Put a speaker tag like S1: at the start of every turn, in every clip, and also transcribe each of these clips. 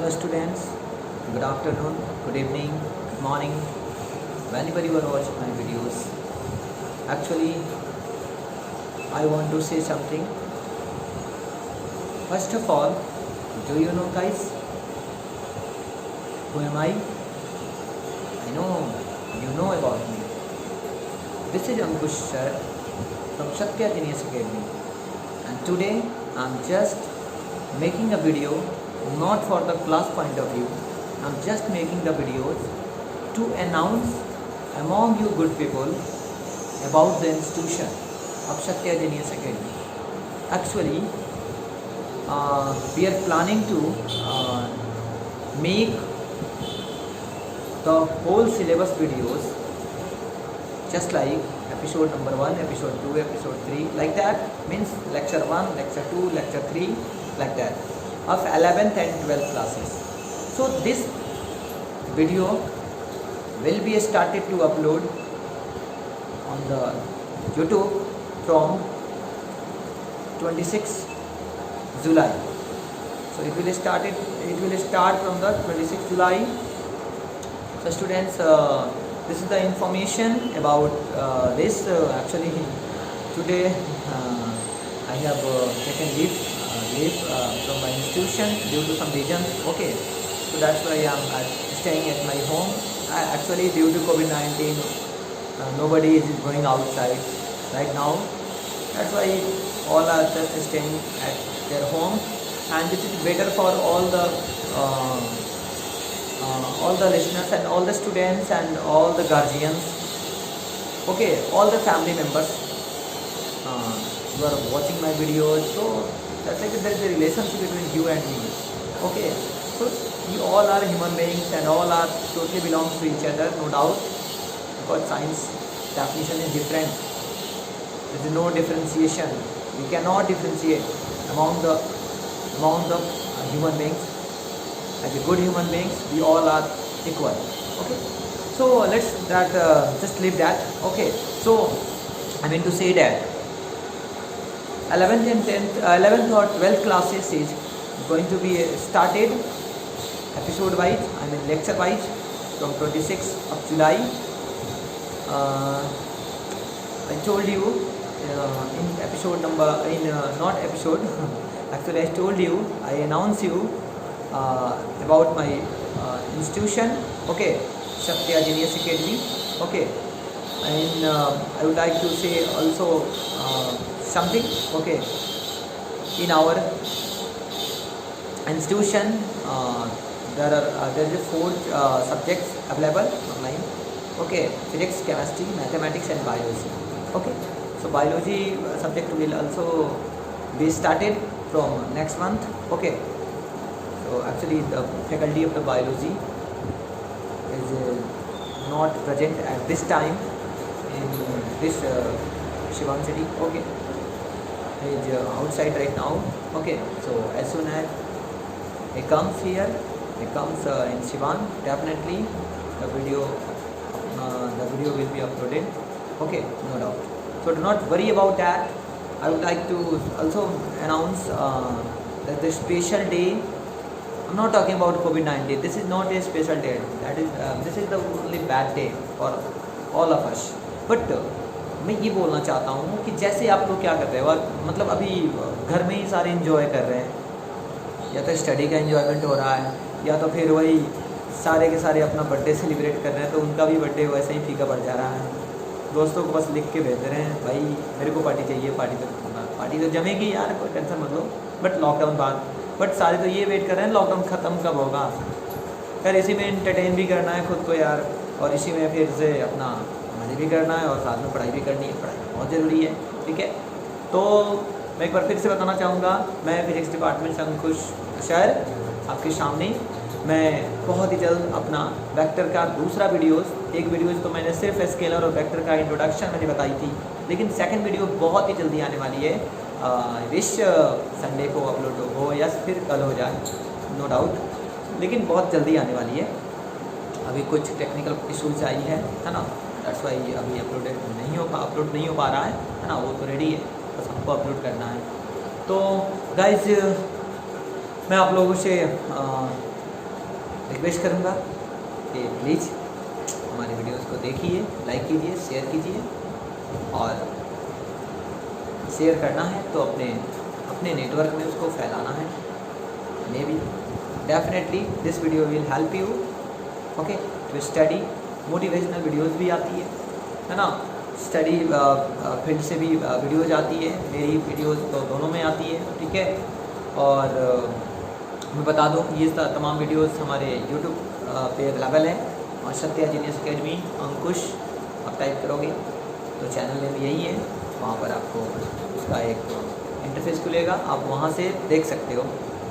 S1: Hello students, good afternoon, good evening, good morning, whenever you are watching my videos. Actually, I want to say something. First of all, do you know guys, who am I? I know you know about me. This is Ankush sir from Satya Genius Academy, and today I am just making a video not for the class point of view. I'm just making the videos to announce among you good people about the institution of Satya Genius Academy. Actually, we are planning to make the whole syllabus videos just like episode number 1, episode 2, episode 3, like that. Means lecture 1, lecture 2, lecture 3, like that, of 11th and 12th classes. So this video will be started to upload on the YouTube from 26 July. So it will start from the 26 July. So students, this is the information about this. Actually today I have taken leave from my institution due to some reasons. Okay, so that's why I'm staying at my home. Actually, due to COVID-19, nobody is going outside right now. That's why all are just staying at their home, and this is better for all the listeners and all the students and all the guardians. Okay, all the family members who are watching my videos. So that's like there is a relationship between you and me. Okay, so we all are human beings and all are totally belong to each other, no doubt, because science definition is different. There is no differentiation. We cannot differentiate among the human beings. As a good human beings, we all are equal. Okay, so let's just leave that. Okay, so I mean to say that 11th and 10th, 11th or 12th classes is going to be started episode wise, I mean lecture wise, from 26th of July. I told you in episode number, not episode, actually I told you, I announced you about my institution. Okay, Satya Genius Academy. Okay, and I would like to say also something. Okay, in our institution there is 4 subjects available online. Okay, physics, chemistry, mathematics and biology. Okay, so biology subject will also be started from next month. Okay, so actually the faculty of the biology is not present at this time in this Shivang city. Okay, is outside right now. Okay, so as soon as he comes here, he comes in Sivan, definitely the video will be uploaded. Okay, no doubt. So do not worry about that. I would like to also announce that the special day. I'm not talking about COVID-19. This is not a special day. That is this is the only bad day for all of us. But मैं ये बोलना चाहता हूँ कि जैसे आप लोग क्या कर रहे हो, मतलब अभी घर में ही सारे एंजॉय कर रहे हैं, या तो स्टडी का एंजॉयमेंट हो रहा है, या तो फिर वही सारे के सारे अपना बर्थडे सेलिब्रेट कर रहे हैं, तो उनका भी बर्थडे वैसे ही फीका पड़ जा रहा है. दोस्तों को बस लिख के भेज रहे हैं, भाई मेरे को पार्टी चाहिए, पार्टी तो जमेगी यार, कोई टेंशन मत लो. बट लॉकडाउन बाद, बट सारे तो ये वेट कर रहे हैं लॉकडाउन ख़त्म कब होगा. यार इसी में इंटरटेन भी करना है खुद को यार, और इसी में फिर से अपना मज़े भी करना है और साथ में पढ़ाई भी करनी है. पढ़ाई बहुत ज़रूरी है. ठीक है, तो मैं एक बार फिर से बताना चाहूँगा, मैं फिजिक्स डिपार्टमेंट से अंकुश सर आपके सामने. मैं बहुत ही जल्द अपना वेक्टर का दूसरा एक वीडियोज़ तो मैंने सिर्फ स्केलर और वेक्टर का इंट्रोडक्शन मैंने बताई थी, लेकिन सेकंड वीडियो बहुत ही जल्दी आने वाली है. विश संडे को अपलोड हो या फिर कल हो जाए, नो डाउट, लेकिन बहुत जल्दी आने वाली है. अभी कुछ टेक्निकल इशूज़ आई है ना, दैट्स वाई अभी अपलोड नहीं हो पा रहा है ना. वो तो रेडी है, बस हमको अपलोड करना है. तो गाइज मैं आप लोगों से रिक्वेस्ट करूँगा कि प्लीज़ हमारे वीडियोस को देखिए, लाइक कीजिए, शेयर कीजिए, और शेयर करना है तो अपने नेटवर्क में उसको फैलाना है। Maybe definitely this video will help you okay to study. Motivational videos भी आती है ना, स्टडी फील्ड से भी वीडियोज आती है, मेरी वीडियोस तो दोनों में आती है, ठीक है। और मैं बता दूं ये तमाम वीडियोस हमारे यूट्यूब पे अवेलेबल है, और सत्या जीनियस अकेडमी अंकुश आप टाइप करोगे तो चैनल नेम यही है, वहाँ पर आपको उसका एक इंटरफेस खुलेगा, आप वहाँ से देख सकते हो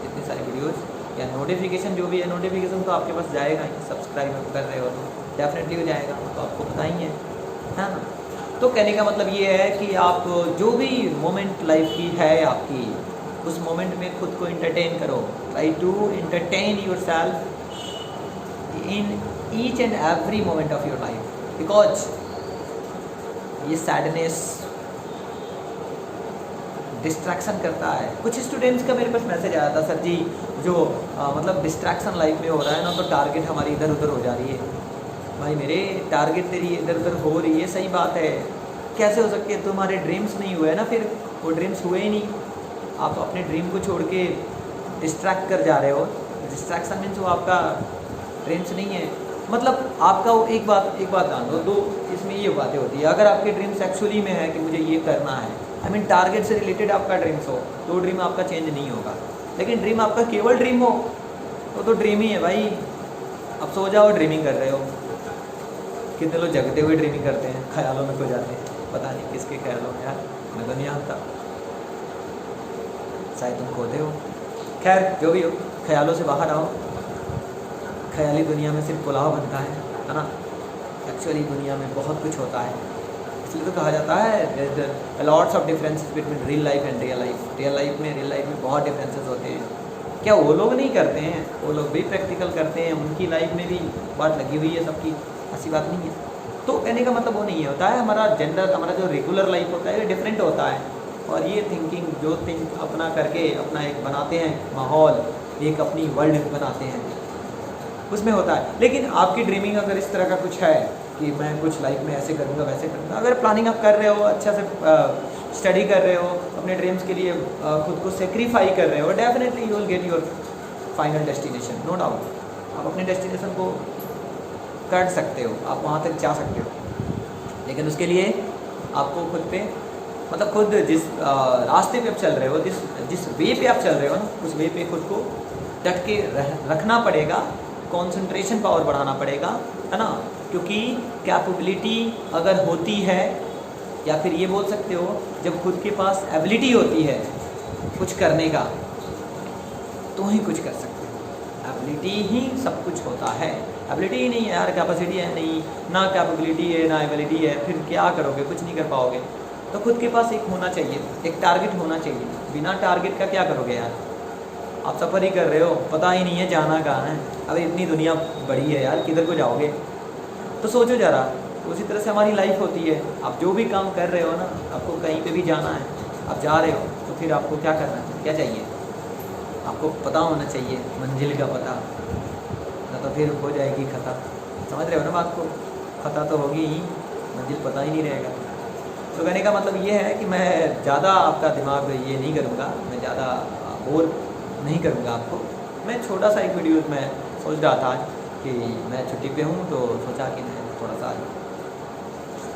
S1: इतनी सारी वीडियोस, या नोटिफिकेशन जो भी है, नोटिफिकेशन तो आपके पास जाएगा ही, सब्सक्राइब कर रहे हो तो डेफिनेटली हो जाएगा, तो आपको पता ही है ना। तो कहने का मतलब ये है कि आप जो भी मोमेंट लाइफ की है आपकी, उस मोमेंट में खुद को इंटरटेन करो, try to entertain yourself in each and every moment of your life, because ये सैडनेस डिस्ट्रैक्शन करता है। कुछ स्टूडेंट्स का मेरे पास मैसेज आया था, सर जी जो मतलब डिस्ट्रैक्शन लाइफ में हो रहा है ना, तो टारगेट हमारी इधर उधर हो जा रही है। भाई मेरे टारगेट तेरी इधर उधर हो रही है, सही बात है, कैसे हो सकती है, तुम्हारे ड्रीम्स नहीं हुए ना, फिर वो ड्रीम्स हुए ही नहीं, आप अपने ड्रीम को छोड़ के डिस्ट्रैक्ट कर जा रहे हो। डिस्ट्रैक्शन मीन्स वो आपका ड्रीम्स नहीं है, मतलब आपका वो एक बात जान दो, दो इसमें ये बातें होती है। अगर आपके ड्रीम्स एक्चुअली में है कि मुझे ये करना है, आई मीन टारगेट से रिलेटेड आपका ड्रीम्स हो, तो ड्रीम आपका चेंज नहीं होगा। लेकिन ड्रीम आपका केवल ड्रीम हो तो ड्रीम ही है भाई। अब सो जाओ ड्रीमिंग कर रहे हो, कितने लोग जगते हुए ड्रीमिंग करते हैं, ख्यालों में खो जाते हैं, पता नहीं किसके ख्यालों में यार, मैं तो नहीं आता, शायद तुम खोते हो। खैर जो भी हो, ख्यालों से बाहर आओ, ख्याली दुनिया में सिर्फ पुलाव बनता है ना, एक्चुअली दुनिया में बहुत कुछ होता है। इसलिए तो कहा जाता है lots of differences between real life and real life. Real life में बहुत डिफरेंसेस होते हैं। क्या वो लोग नहीं करते हैं, वो लोग भी प्रैक्टिकल करते हैं, उनकी लाइफ में भी बात लगी हुई है सबकी, ऐसी बात नहीं है। तो कहने का मतलब वो नहीं होता है, हमारा जेंडर, हमारा जो रेगुलर लाइफ होता है ये डिफरेंट होता है, और ये थिंकिंग जो थिंक अपना करके अपना एक बनाते हैं माहौल, एक अपनी वर्ल्ड बनाते हैं, उसमें होता है। लेकिन आपकी ड्रीमिंग अगर इस तरह का कुछ है कि मैं कुछ लाइफ में ऐसे करूँगा वैसे करूँगा, अगर प्लानिंग आप कर रहे हो, अच्छा से स्टडी कर रहे हो, अपने ड्रीम्स के लिए खुद को सेक्रीफाई कर रहे हो, definitely you will get your final destination, no doubt. आप अपने डेस्टिनेशन को कर सकते हो, आप वहाँ तक जा सकते हो, लेकिन उसके लिए आपको खुद पे, मतलब खुद जिस रास्ते पे आप चल रहे हो, जिस वे पे आप चल रहे हो ना, उस वे पे खुद को डट के रखना पड़ेगा, कंसंट्रेशन पावर बढ़ाना पड़ेगा, है ना। क्योंकि कैपेबिलिटी अगर होती है, या फिर ये बोल सकते हो जब खुद के पास एबिलिटी होती है कुछ करने का, तो ही कुछ कर सकते हो। एबिलिटी ही सब कुछ होता है, एबिलिटी ही नहीं है यार, कैपेसिटी है नहीं, ना कैपेबिलिटी है ना एबिलिटी है, फिर क्या करोगे, कुछ नहीं कर पाओगे। तो खुद के पास एक होना चाहिए, एक टारगेट होना चाहिए। बिना टारगेट का क्या करोगे यार, आप सफ़र ही कर रहे हो, पता ही नहीं है जाना कहाँ है। अब इतनी दुनिया बड़ी है यार, किधर को जाओगे, तो सोचो ज़रा। उसी तरह से हमारी लाइफ होती है, आप जो भी काम कर रहे हो ना, आपको कहीं पे भी जाना है, आप जा रहे हो, तो फिर आपको क्या करना है, क्या चाहिए, आपको पता होना चाहिए, मंजिल का पता, ना तो फिर हो जाएगी खता। समझ रहे हो ना बात को, खता तो होगी ही, मंजिल पता ही नहीं रहेगा। तो कहने का मतलब ये है कि मैं ज़्यादा आपका दिमाग ये नहीं करूँगा, मैं ज़्यादा बोर नहीं करूँगा आपको। मैं छोटा सा एक वीडियो में सोच रहा था कि मैं छुट्टी पे हूँ, तो सोचा कि मैं थोड़ा सा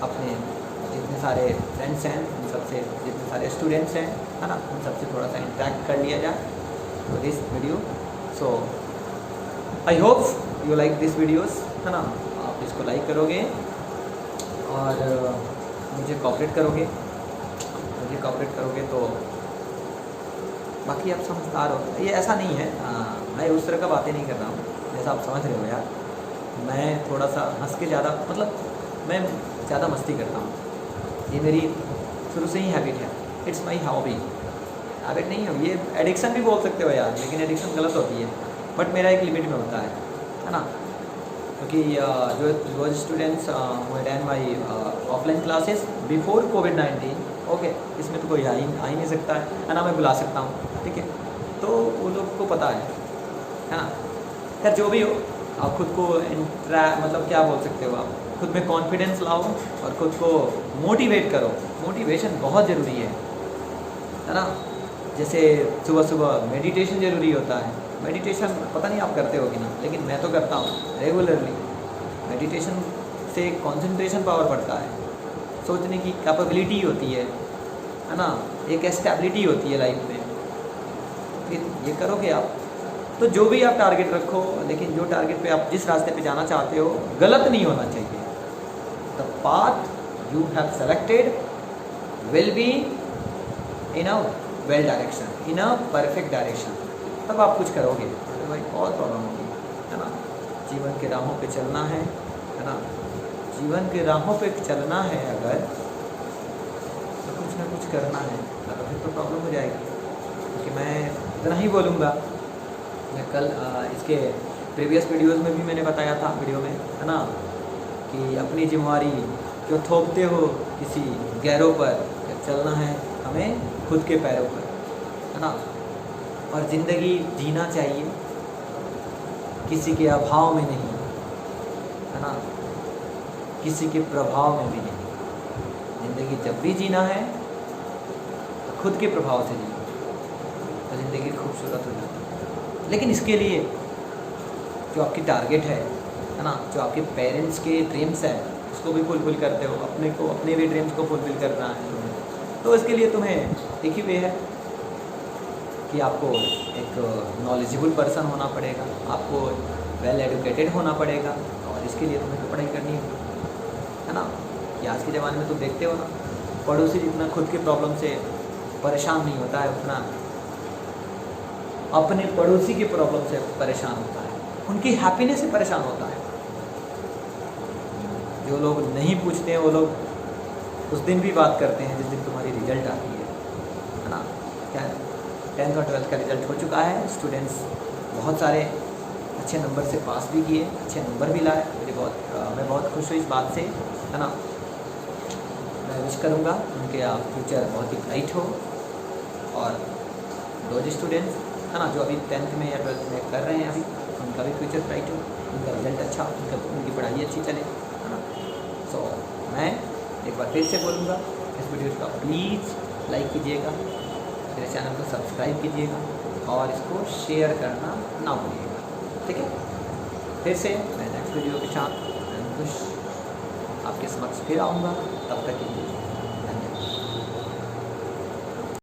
S1: अपने जितने सारे फ्रेंड्स हैं उन सबसे, जितने सारे स्टूडेंट्स हैं, है ना, उन सबसे थोड़ा सा इंटरेक्ट कर लिया जाए तो this video. So I hope you like this videos, है ना, आप इसको लाइक करोगे और मुझे कोऑपरेट करोगे, तो बाकी आप समझदार हो। ये ऐसा नहीं है, मैं उस तरह का बातें नहीं कर रहा हूँ जैसा आप समझ रहे हो यार। मैं थोड़ा सा हंस के ज़्यादा, मतलब मैं ज़्यादा मस्ती करता हूँ, ये मेरी शुरू से ही हैबिट है, इट्स माई हॉबी। हैबिट नहीं है ये, एडिक्शन भी बोल सकते हो यार, लेकिन एडिक्शन गलत होती है, बट मेरा एक लिमिट में होता है ना। क्योंकि जो students attend my offline classes before covid, okay, इसमें तो कोई आ ही नहीं सकता है ना, मैं बुला सकता हूँ, ठीक है, तो वो लोग को पता है ना। खैर जो भी हो, आप खुद को मतलब क्या बोल सकते हो, आप खुद में कॉन्फिडेंस लाओ और खुद को मोटिवेट करो। मोटिवेशन बहुत ज़रूरी है ना। जैसे सुबह सुबह मेडिटेशन ज़रूरी होता है। मेडिटेशन पता नहीं आप करते हो कि नहीं, लेकिन मैं तो करता हूँ रेगुलरली। मेडिटेशन से कंसंट्रेशन पावर बढ़ता है, सोचने की कैपेबिलिटी होती है ना, एक स्टेबिलिटी होती है लाइफ में। फिर ये करोगे आप तो जो भी आप टारगेट रखो, लेकिन जो टारगेट पे आप जिस रास्ते पे जाना चाहते हो गलत नहीं होना चाहिए। The path you have selected will be in a well direction, in a perfect direction, तब आप कुछ करोगे। तो भाई बहुत प्रॉब्लम होगी, है ना। जीवन के राहों पे चलना है ना, जीवन के राहों पे चलना है अगर, तो कुछ ना कुछ करना है, तो फिर तो प्रॉब्लम हो जाएगी। क्योंकि मैं इतना ही बोलूँगा, मैं कल इसके प्रीवियस वीडियोस में भी मैंने बताया था वीडियो में, है ना, कि अपनी जिम्मेवारी क्यों थोपते हो किसी गैरों पर, चलना है हमें खुद के पैरों पर, है ना। और ज़िंदगी जीना चाहिए किसी के अभाव में नहीं, है ना, किसी के प्रभाव में भी नहीं। ज़िंदगी जब भी जीना है तो खुद के प्रभाव से जीना, तो ज़िंदगी खूबसूरत हो जाती है। लेकिन इसके लिए जो आपकी टारगेट है ना, जो आपके पेरेंट्स के ड्रीम्स हैं, उसको भी फुलफिल करते हो, अपने भी ड्रीम्स को फुलफिल करना है तुम्हें, तो इसके लिए तुम्हें एक ही वे है कि आपको एक नॉलेजेबल पर्सन होना पड़ेगा, आपको वेल एजुकेटेड होना पड़ेगा, और इसके लिए तुम्हें तो पढ़ाई करनी है ना। कि आज के ज़माने में तुम देखते हो ना, पड़ोसी जितना खुद के प्रॉब्लम से परेशान नहीं होता है, उतना अपने पड़ोसी के प्रॉब्लम से परेशान होता है, उनकी हैप्पीनेस से परेशान होता है। जो लोग नहीं पूछते हैं वो लोग उस दिन भी बात करते हैं जिस दिन तुम्हारी रिजल्ट आती है ना। क्या 10th और 12th का रिजल्ट हो चुका है, स्टूडेंट्स बहुत सारे अच्छे नंबर से पास भी किए, अच्छे नंबर भी लाए। मैं बहुत खुश हूँ इस बात से, है ना। मैं विश करूँगा उनके फ्यूचर बहुत ही ब्राइट हो, और दो स्टूडेंट्स है ना जो अभी 10th में या 12th में कर रहे हैं अभी, उनका भी फ्यूचर ब्राइट हो, उनका रिजल्ट अच्छा, उनकी पढ़ाई अच्छी चले, है ना। सो मैं एक बार फिर से बोलूँगा, इस वीडियो का प्लीज़ लाइक कीजिएगा, मेरे चैनल को सब्सक्राइब कीजिएगा, और इसको शेयर करना ना भूलिएगा, ठीक है। फिर से मैं नेक्स्ट वीडियो के साथ कुछ आपके समक्ष फिर आऊँगा, तब तक के लिए